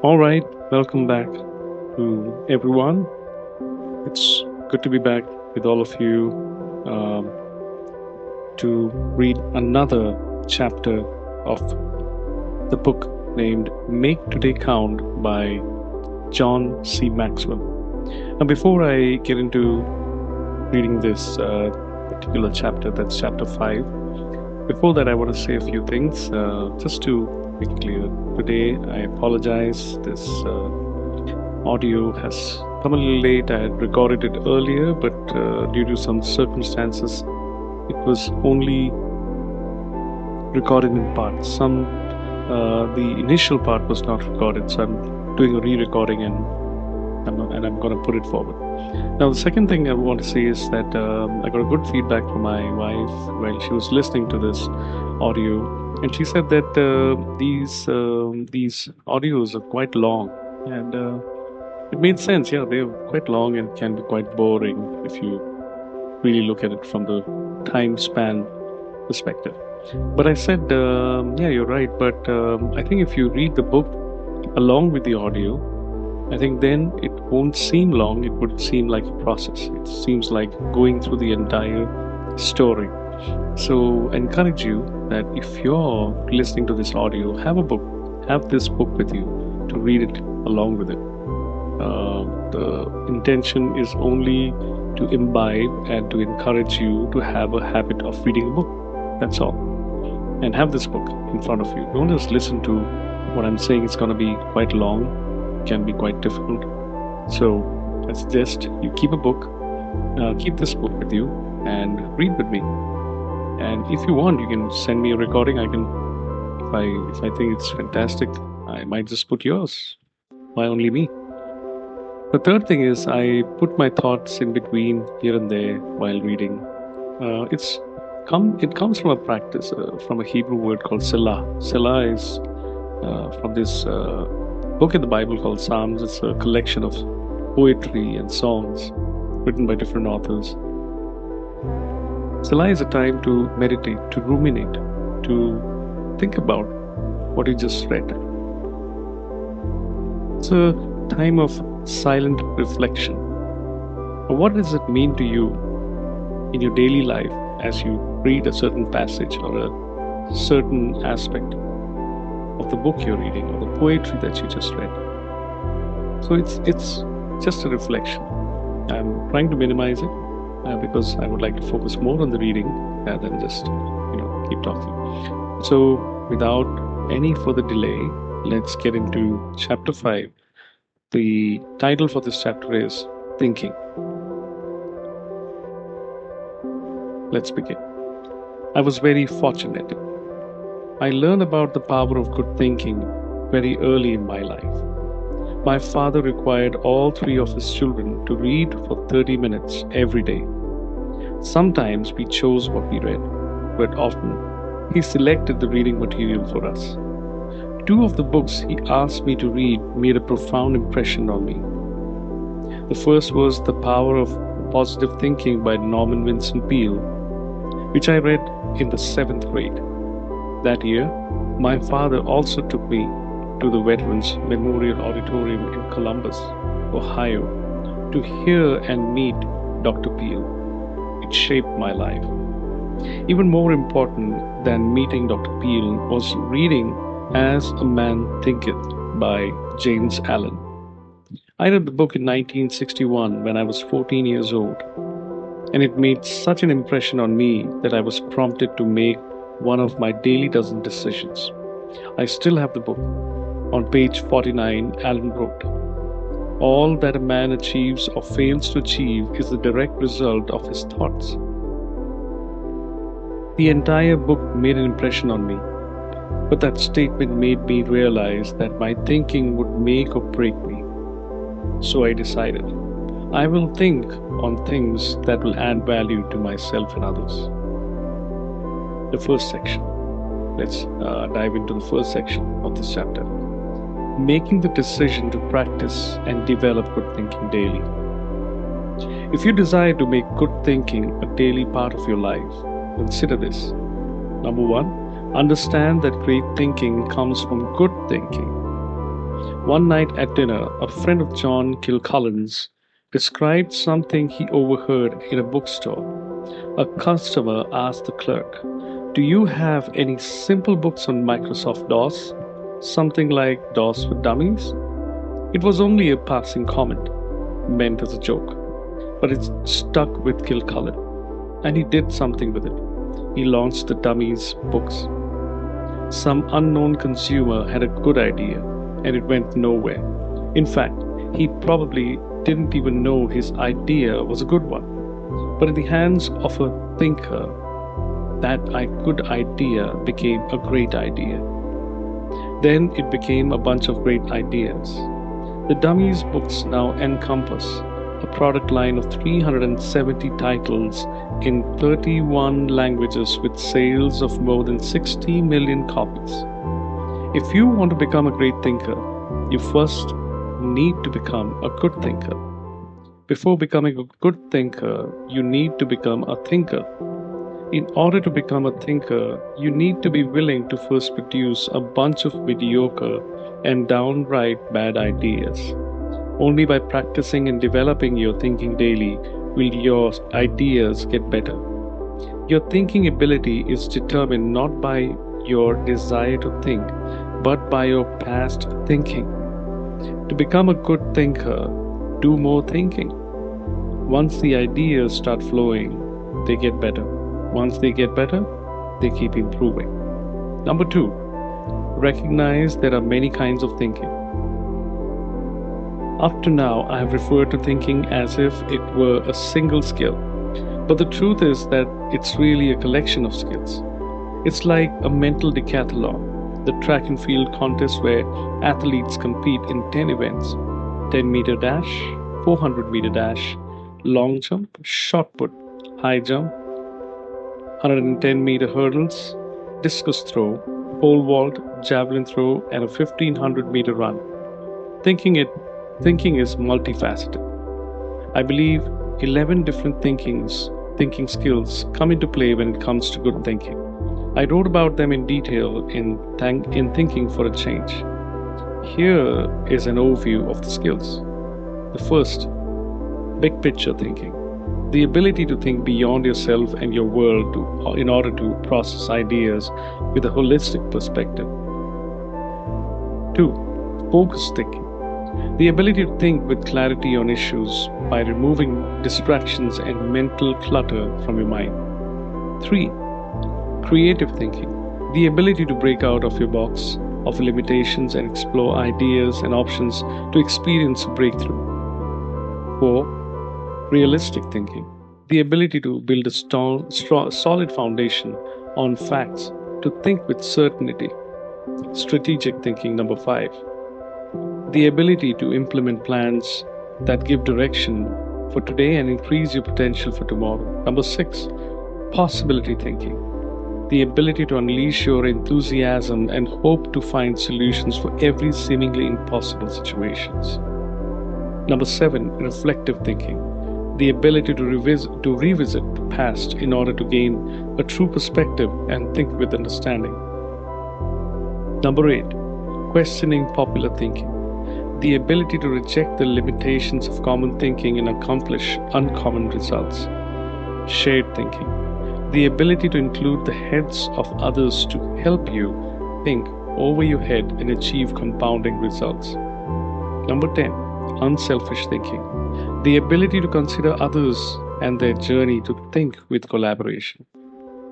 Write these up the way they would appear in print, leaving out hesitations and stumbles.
All right, welcome back to everyone. It's good to be back with all of you um, to read another chapter of the book named Make Today Count by John C. Maxwell. Now, before I get into reading this particular chapter, that's chapter 5, before that, I want to say a few things just to make it clear. Today, I apologize. This audio has come a little late. I had recorded it earlier, but due to some circumstances, it was only recorded in parts. The initial part was not recorded, so I'm doing a re-recording and I'm going to put it forward. Now, the second thing I want to say is that I got a good feedback from my wife while she was listening to this audio, and she said that these audios are quite long, and it made sense. Yeah, they're quite long and can be quite boring if you really look at it from the time span perspective. But I said, yeah, you're right. But I think if you read the book along with the audio, I think then it won't seem long. It would seem like a process. It seems like going through the entire story. So I encourage you that if you're listening to this audio, have this book with you to read it along with it. The intention is only to imbibe and to encourage you to have a habit of reading a book. That's all. And have this book in front of you. Don't just listen to what I'm saying. It's going to be quite long, can be quite difficult. So I suggest you keep a book, keep this book with you, and read with me. And if you want, you can send me a recording. If I think it's fantastic, I might just put yours. Why only me? The third thing is I put my thoughts in between here and there while reading. It comes from a practice, from a Hebrew word called Selah. Selah is from this book in the Bible called Psalms. It's a collection of poetry and songs written by different authors. Selah is a time to meditate, to ruminate, to think about what you just read. It's a time of silent reflection. What does it mean to you in your daily life as you read a certain passage or a certain aspect of the book you're reading or the poetry that you just read? So it's just a reflection. I'm trying to minimize it because I would like to focus more on the reading rather than just keep talking. So without any further delay, let's get into chapter 5. The title for this chapter is Thinking. Let's begin. I was very fortunate. I learned about the power of good thinking very early in my life. My father required all 3 of his children to read for 30 minutes every day. Sometimes we chose what we read, but often he selected the reading material for us. 2 of the books he asked me to read made a profound impression on me. The first was The Power of Positive Thinking by Norman Vincent Peale, which I read in the 7th grade. That year, my father also took me to the Veterans Memorial Auditorium in Columbus, Ohio, to hear and meet Dr. Peale. It shaped my life. Even more important than meeting Dr. Peale was reading As a Man Thinketh by James Allen. I read the book in 1961 when I was 14 years old, and it made such an impression on me that I was prompted to make one of my daily dozen decisions. I still have the book. On page 49, Allen wrote, "All that a man achieves or fails to achieve is the direct result of his thoughts." The entire book made an impression on me, but that statement made me realize that my thinking would make or break me. So I decided, I will think on things that will add value to myself and others. The first section. Let's dive into the first section of this chapter. Making the decision to practice and develop good thinking daily. If you desire to make good thinking a daily part of your life, consider this. Number 1, understand that great thinking comes from good thinking. One night at dinner, a friend of John Kilcullen's described something he overheard in a bookstore. A customer asked the clerk, "Do you have any simple books on Microsoft DOS? Something like DOS for Dummies?" It was only a passing comment, meant as a joke, but it stuck with Kilcullen, and he did something with it. He launched the Dummies books. Some unknown consumer had a good idea, and it went nowhere. In fact, he probably didn't even know his idea was a good one. But in the hands of a thinker, that good idea became a great idea. Then it became a bunch of great ideas. The Dummies books now encompass a product line of 370 titles in 31 languages with sales of more than 60 million copies. If you want to become a great thinker, you first need to become a good thinker. Before becoming a good thinker, you need to become a thinker. In order to become a thinker, you need to be willing to first produce a bunch of mediocre and downright bad ideas. Only by practicing and developing your thinking daily will your ideas get better. Your thinking ability is determined not by your desire to think, but by your past thinking. To become a good thinker, do more thinking. Once the ideas start flowing, they get better. Once they get better, they keep improving. Number 2, recognize there are many kinds of thinking. Up to now, I have referred to thinking as if it were a single skill. But the truth is that it's really a collection of skills. It's like a mental decathlon, the track and field contest where athletes compete in 10 events: 10-meter dash, 400-meter dash, long jump, shot put, high jump, 110-meter hurdles, discus throw, pole vault, javelin throw, and a 1500-meter run. Thinking is multifaceted. I believe 11 different thinking skills come into play when it comes to good thinking. I wrote about them in detail in Thinking for a Change. Here is an overview of the skills. The first, big picture thinking. The ability to think beyond yourself and your world in order to process ideas with a holistic perspective. 2, focused thinking. The ability to think with clarity on issues by removing distractions and mental clutter from your mind. 3, creative thinking. The ability to break out of your box of limitations and explore ideas and options to experience breakthrough. 4, realistic thinking. The ability to build a solid foundation on facts, to think with certainty. Strategic thinking. Number 5. The ability to implement plans that give direction for today and increase your potential for tomorrow. Number 6. Possibility thinking. The ability to unleash your enthusiasm and hope to find solutions for every seemingly impossible situations. Number 7. Reflective thinking. The ability to revisit the past in order to gain a true perspective and think with understanding. Number 8. Questioning popular thinking. The ability to reject the limitations of common thinking and accomplish uncommon results. Shared thinking. The ability to include the heads of others to help you think over your head and achieve compounding results. Number 10. Unselfish thinking. The ability to consider others and their journey to think with collaboration.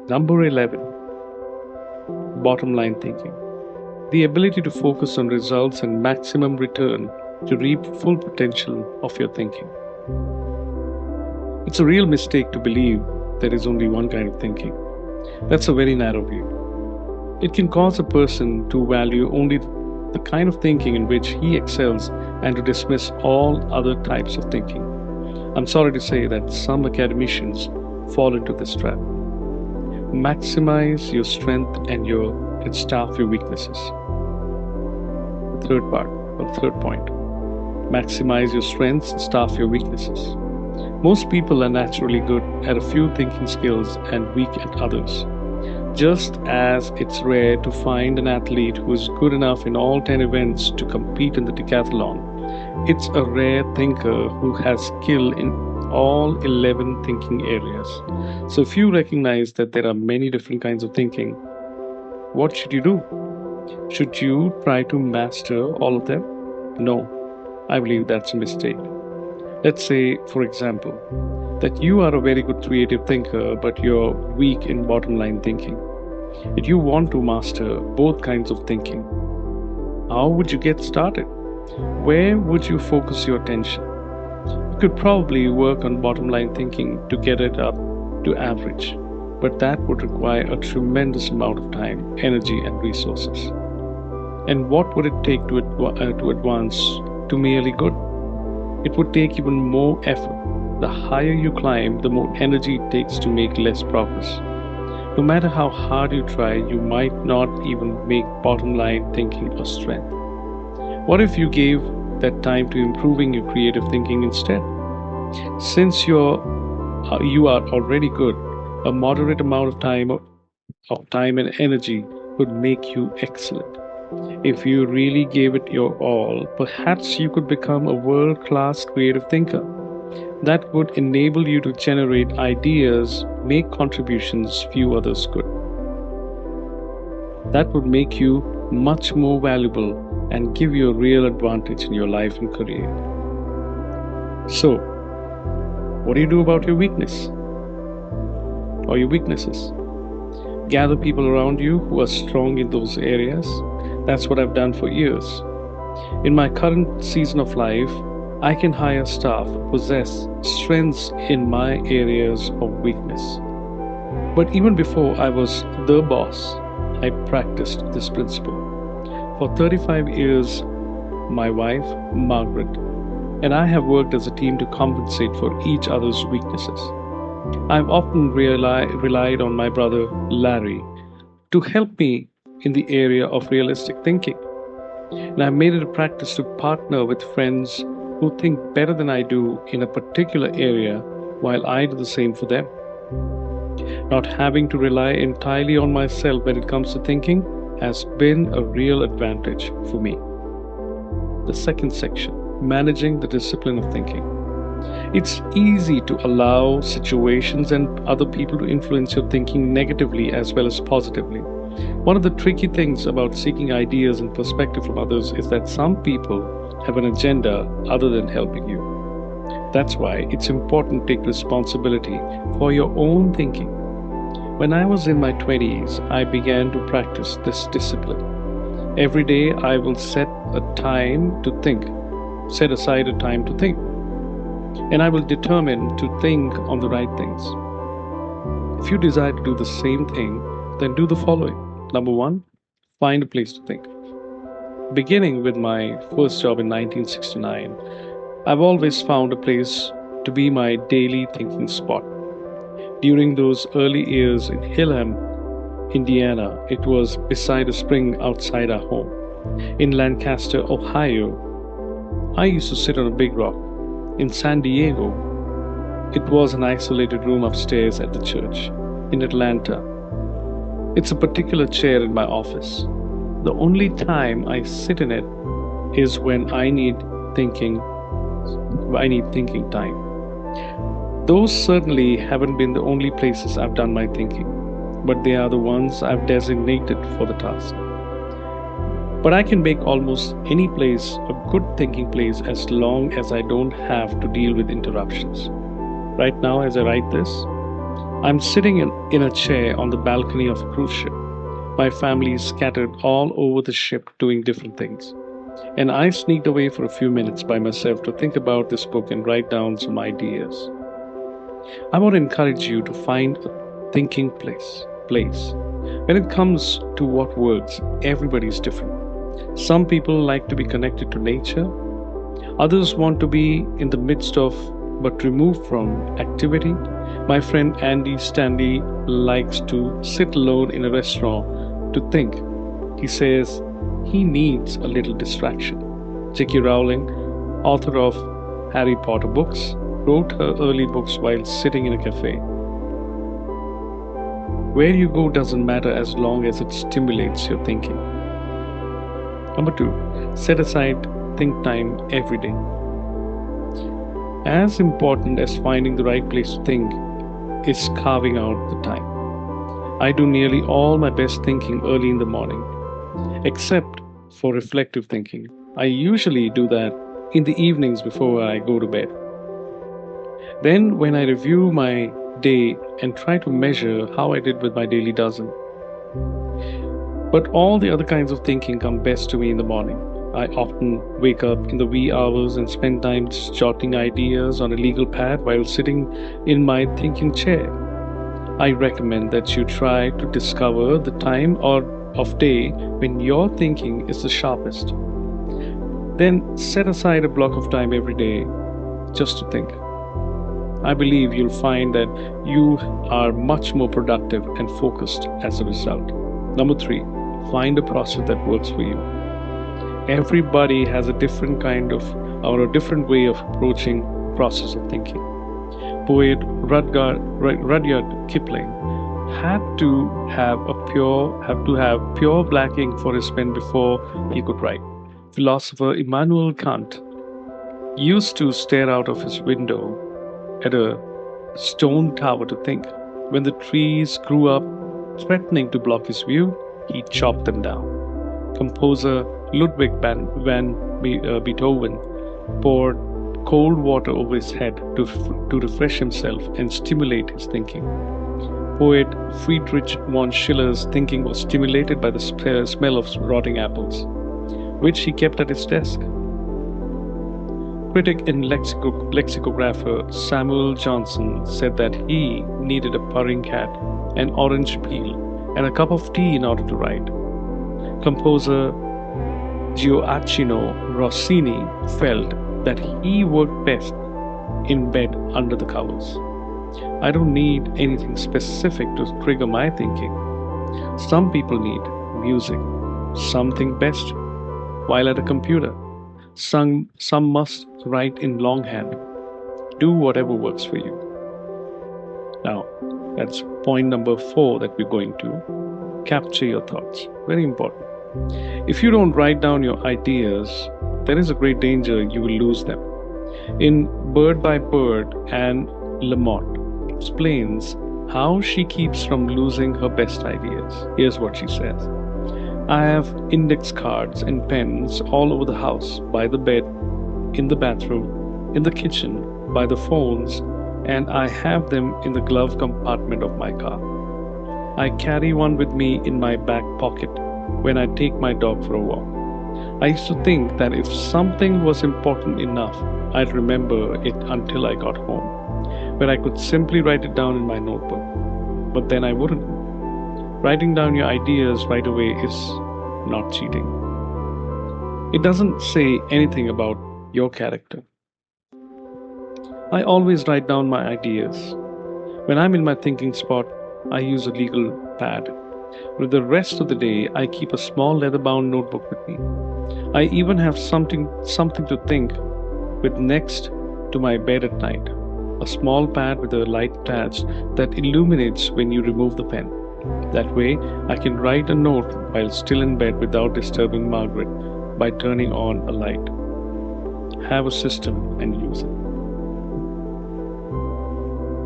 Number 11. Bottom line thinking. The ability to focus on results and maximum return to reap full potential of your thinking. It's a real mistake to believe there is only one kind of thinking. That's a very narrow view. It can cause a person to value only the kind of thinking in which he excels and to dismiss all other types of thinking. I'm sorry to say that some academicians fall into this trap. Maximize your strength and starve your weaknesses. The third point. Maximize your strengths and starve your weaknesses. Most people are naturally good at a few thinking skills and weak at others. Just as it's rare to find an athlete who is good enough in all 10 events to compete in the decathlon, it's a rare thinker who has skill in all 11 thinking areas. So, if you recognize that there are many different kinds of thinking, what should you do? Should you try to master all of them? No, I believe that's a mistake. Let's say, for example, that you are a very good creative thinker, but you're weak in bottom line thinking. If you want to master both kinds of thinking, how would you get started? Where would you focus your attention? You could probably work on bottom line thinking to get it up to average, but that would require a tremendous amount of time, energy, and resources. And what would it take to advance to merely good? It would take even more effort. The higher you climb, the more energy it takes to make less progress. No matter how hard you try, you might not even make bottom line thinking a strength. What if you gave that time to improving your creative thinking instead? Since you are already good, a moderate amount of time and energy would make you excellent. If you really gave it your all, perhaps you could become a world class creative thinker. That would enable you to generate ideas, make contributions few others could. That would make you much more valuable and give you a real advantage in your life and career. So, what do you do about your weakness or your weaknesses? Gather people around you who are strong in those areas. That's what I've done for years. In my current season of life, I can hire staff who possess strengths in my areas of weakness. But even before I was the boss, I practiced this principle. For 35 years, my wife, Margaret, and I have worked as a team to compensate for each other's weaknesses. I've often relied on my brother, Larry, to help me in the area of realistic thinking. And I've made it a practice to partner with friends who think better than I do in a particular area while I do the same for them. Not having to rely entirely on myself when it comes to thinking has been a real advantage for me. The second section, managing the discipline of thinking. It's easy to allow situations and other people to influence your thinking negatively as well as positively. One of the tricky things about seeking ideas and perspective from others is that some people have an agenda other than helping you. That's why it's important to take responsibility for your own thinking. When I was in my 20s, I began to practice this discipline. Every day I will set aside a time to think, and I will determine to think on the right things. If you desire to do the same thing, then do the following. Number one, find a place to think. Beginning with my first job in 1969, I've always found a place to be my daily thinking spot. During those early years in Hillham, Indiana, it was beside a spring outside our home. In Lancaster, Ohio, I used to sit on a big rock. In San Diego, it was an isolated room upstairs at the church. In Atlanta, it's a particular chair in my office. The only time I sit in it is when I need thinking time. Those certainly haven't been the only places I've done my thinking, but they are the ones I've designated for the task. But I can make almost any place a good thinking place as long as I don't have to deal with interruptions. Right now, as I write this, I'm sitting in a chair on the balcony of a cruise ship. My family is scattered all over the ship doing different things. And I sneaked away for a few minutes by myself to think about this book and write down some ideas. I want to encourage you to find a thinking place. When it comes to what works, everybody's different. Some people like to be connected to nature. Others want to be in the midst of but removed from activity. My friend Andy Stanley likes to sit alone in a restaurant to think. He says he needs a little distraction. J.K. Rowling, author of Harry Potter books, wrote her early books while sitting in a cafe. Where you go doesn't matter as long as it stimulates your thinking. Number two, set aside think time every day. As important as finding the right place to think is carving out the time. I do nearly all my best thinking early in the morning, except for reflective thinking. I usually do that in the evenings before I go to bed. Then, when I review my day and try to measure how I did with my daily dozen. But all the other kinds of thinking come best to me in the morning. I often wake up in the wee hours and spend time just jotting ideas on a legal pad while sitting in my thinking chair. I recommend that you try to discover the time or of day when your thinking is the sharpest. Then set aside a block of time every day just to think. I believe you'll find that you are much more productive and focused as a result. Number three, find a process that works for you. Everybody has a different kind of or a different way of approaching the process of thinking. Poet Rudyard Kipling had to have pure black ink for his pen before he could write. Philosopher Immanuel Kant used to stare out of his window at a stone tower to think. When the trees grew up, threatening to block his view, he chopped them down. Composer Ludwig van Beethoven poured cold water over his head to refresh himself and stimulate his thinking. Poet Friedrich von Schiller's thinking was stimulated by the smell of rotting apples, which he kept at his desk. Critic and lexicographer Samuel Johnson said that he needed a purring cat, an orange peel, and a cup of tea in order to write. Composer Gioacchino Rossini felt that he worked best in bed under the covers. I don't need anything specific to trigger my thinking. Some people need music. Some think best while at a computer. Some must write in longhand. Do whatever works for you. Now, that's point number 4 that we're going to capture your thoughts. Very important. If you don't write down your ideas, there is a great danger you will lose them. In Bird by Bird, Anne Lamott explains how she keeps from losing her best ideas. Here's what she says. I have index cards and pens all over the house, by the bed, in the bathroom, in the kitchen, by the phones, and I have them in the glove compartment of my car. I carry one with me in my back pocket when I take my dog for a walk. I used to think that if something was important enough, I'd remember it until I got home, where I could simply write it down in my notebook. But then I wouldn't. Writing down your ideas right away is not cheating. It doesn't say anything about your character. I always write down my ideas. When I'm in my thinking spot, I use a legal pad. With the rest of the day, I keep a small leather-bound notebook with me. I even have something to think with next to my bed at night. A small pad with a light attached that illuminates when you remove the pen. That way, I can write a note while still in bed without disturbing Margaret by turning on a light. Have a system and use it.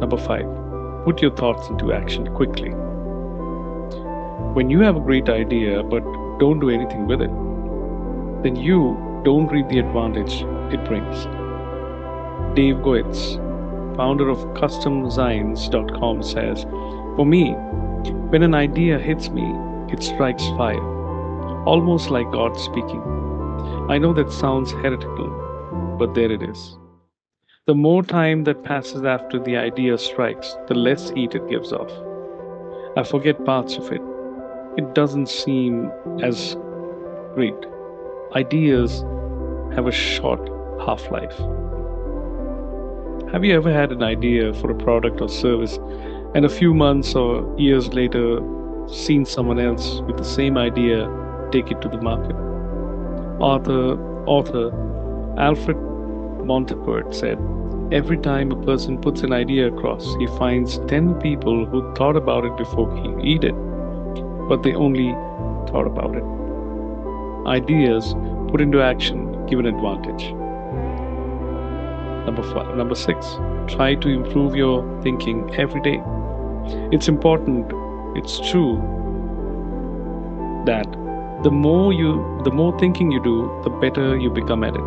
Number 5. Put your thoughts into action quickly. When you have a great idea but don't do anything with it, then you don't reap the advantage it brings. Dave Goetz, founder of CustomZines.com, says, for me, when an idea hits me, it strikes fire, almost like God speaking. I know that sounds heretical, but there it is. The more time that passes after the idea strikes, the less heat it gives off. I forget parts of it. It doesn't seem as great. Ideas have a short half-life. Have you ever had an idea for a product or service and a few months or years later seen someone else with the same idea take it to the market? Author Alfred Montepert said, Every time a person puts an idea across, he finds 10 people who thought about it before he did, but they only thought about it. Ideas put into action give an advantage. Number 6, try to improve your thinking every day. It's important, it's true that the more thinking you do, the better you become at it.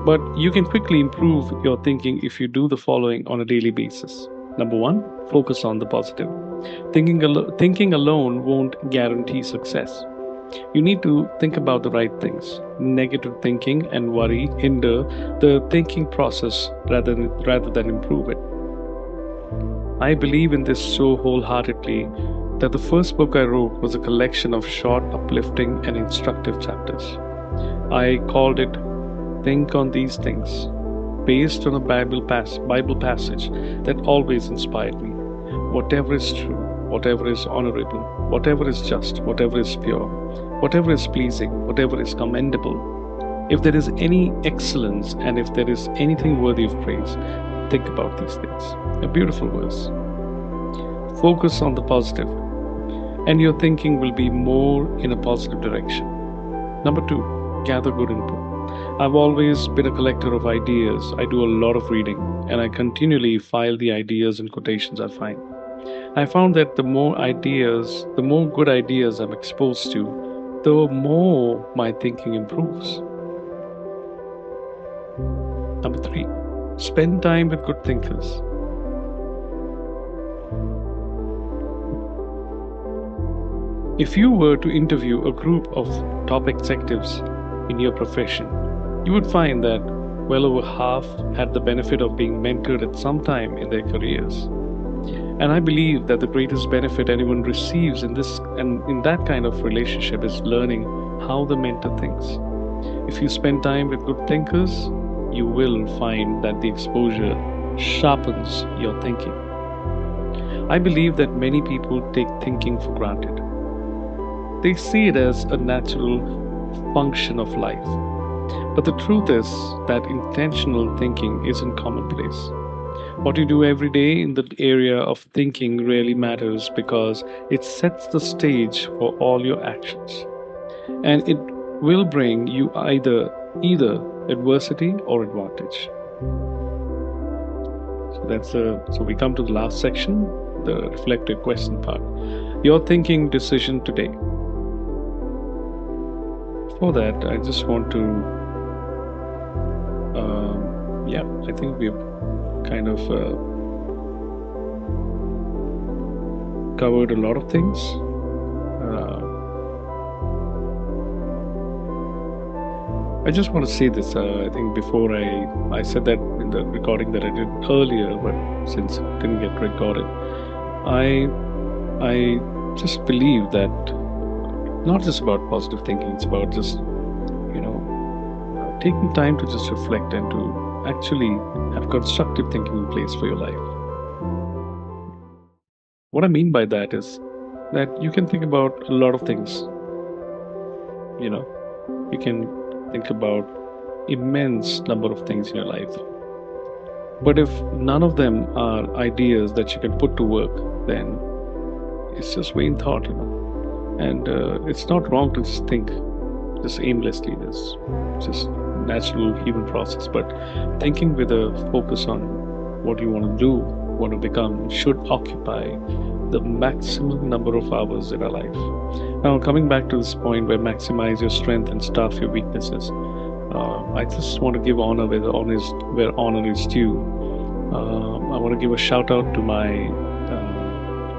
But you can quickly improve your thinking if you do the following on a daily basis. Number 1, focus on the positive. Thinking alone won't guarantee success. You need to think about the right things. Negative thinking and worry hinder the thinking process rather than improve it. I believe in this so wholeheartedly that the first book I wrote was a collection of short, uplifting, and instructive chapters. I called it Think on These Things, based on a Bible passage that always inspired me. Whatever is true, whatever is honorable, whatever is just, whatever is pure, whatever is pleasing, whatever is commendable, if there is any excellence and if there is anything worthy of praise, think about these things. A beautiful verse. Focus on the positive, and your thinking will be more in a positive direction. Number 2, gather good input. I've always been a collector of ideas. I do a lot of reading, and I continually file the ideas and quotations I find. I found that the more good ideas I'm exposed to, the more my thinking improves. Number 3, spend time with good thinkers. If you were to interview a group of top executives in your profession, you would find that well over half had the benefit of being mentored at some time in their careers. And I believe that the greatest benefit anyone receives in that kind of relationship is learning how the mentor thinks. If you spend time with good thinkers, you will find that the exposure sharpens your thinking. I believe that many people take thinking for granted. They see it as a natural function of life. But the truth is that intentional thinking isn't commonplace. What you do every day in the area of thinking really matters because it sets the stage for all your actions. And it will bring you either adversity or advantage. So we come to the last section, the reflective question part. Your thinking decision today. For that, I just want to I think we've kind of covered a lot of things. I just want to say this. I think before I said that in the recording that I did earlier, but since it didn't get recorded, I just believe that not just about positive thinking, it's about just taking time to just reflect and to actually have constructive thinking in place for your life. What I mean by that is that you can think about a lot of things. You can think about immense number of things in your life. But if none of them are ideas that you can put to work, then it's just vain thought, And it's not wrong to just think just aimlessly. It's just natural human process. But thinking with a focus on what you want to do, want to become, should occupy the maximum number of hours in our life. Now, coming back to this point where maximize your strength and starve your weaknesses, I just want to give honor where honor is due. I want to give a shout out to my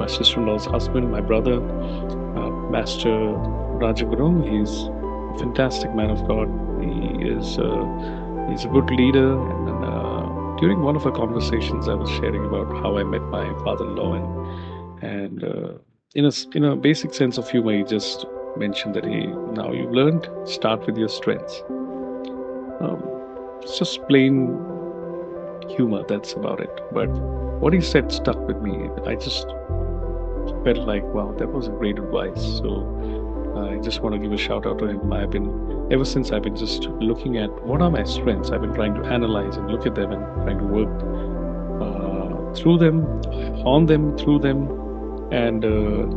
sister-in-law's husband, my brother, Master Rajaguru. He's a fantastic man of God. He's a good leader. And during one of our conversations, I was sharing about how I met my father-in-law, and in a basic sense of humor, he just mentioned that now you've learned, start with your strengths. It's just plain humor, that's about it. But what he said stuck with me. I just felt like, wow, that was a great advice. So I just want to give a shout out to him. I've been ever since I've been just looking at what are my strengths. I've been trying to analyze and look at them and trying to work through them, on them, through them, and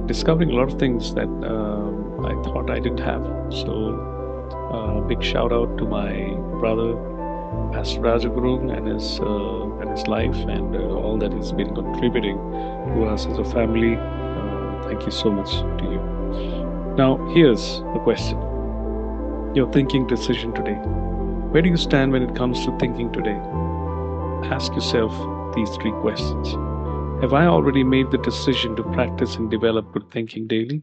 discovering a lot of things that I thought I didn't have. So, big shout out to my brother, Pastor Rajaguru, and his life, and all that he's been contributing to us as a family. Thank you so much to you. Now, here's the question. Your thinking decision today. Where do you stand when it comes to thinking today? Ask yourself these 3 questions. Have I already made the decision to practice and develop good thinking daily?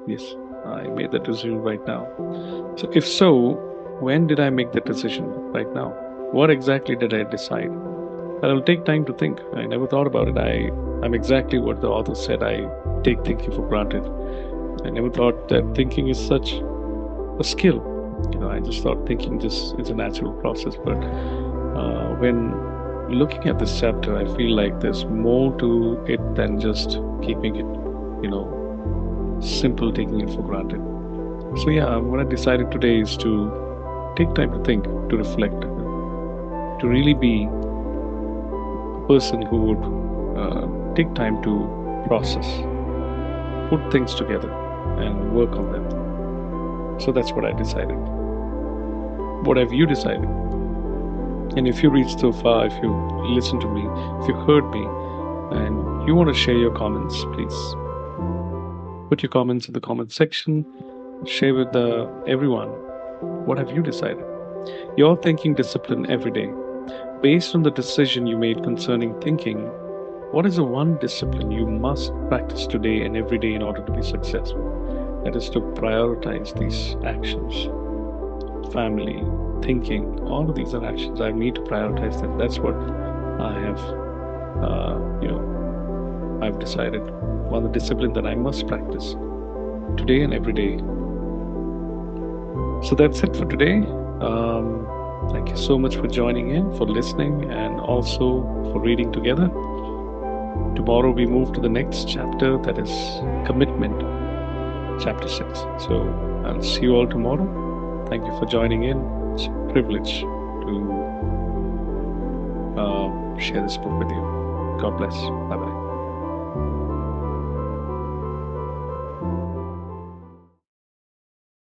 Yes, I made that decision right now. So if so, when did I make that decision right now? What exactly did I decide? But it'll take time to think. I never thought about it. I'm exactly what the author said. I take thinking for granted. I never thought that thinking is such a skill. I just thought thinking just is a natural process. But when looking at this chapter, I feel like there's more to it than just keeping it, simple, taking it for granted. So yeah, what I decided today is to take time to think, to reflect, to really be a person who would take time to process, put things together, and work on them. So that's what I decided. What have you decided? And if you reached so far, if you listened to me, if you heard me, and you want to share your comments, please put your comments in the comment section. Share with everyone. What have you decided? Your thinking discipline every day. Based on the decision you made concerning thinking, what is the one discipline you must practice today and every day in order to be successful? That is to prioritize these actions. Family, thinking, all of these are actions. I need to prioritize them. That's what I have, I've decided. One of the discipline that I must practice today and every day. So that's it for today. Thank you so much for joining in, for listening, and also for reading together. Tomorrow we move to the next chapter, that is Commitment, chapter 6. So I'll see you all tomorrow. Thank you for joining in. It's a privilege to share this book with you. God bless. Bye-bye.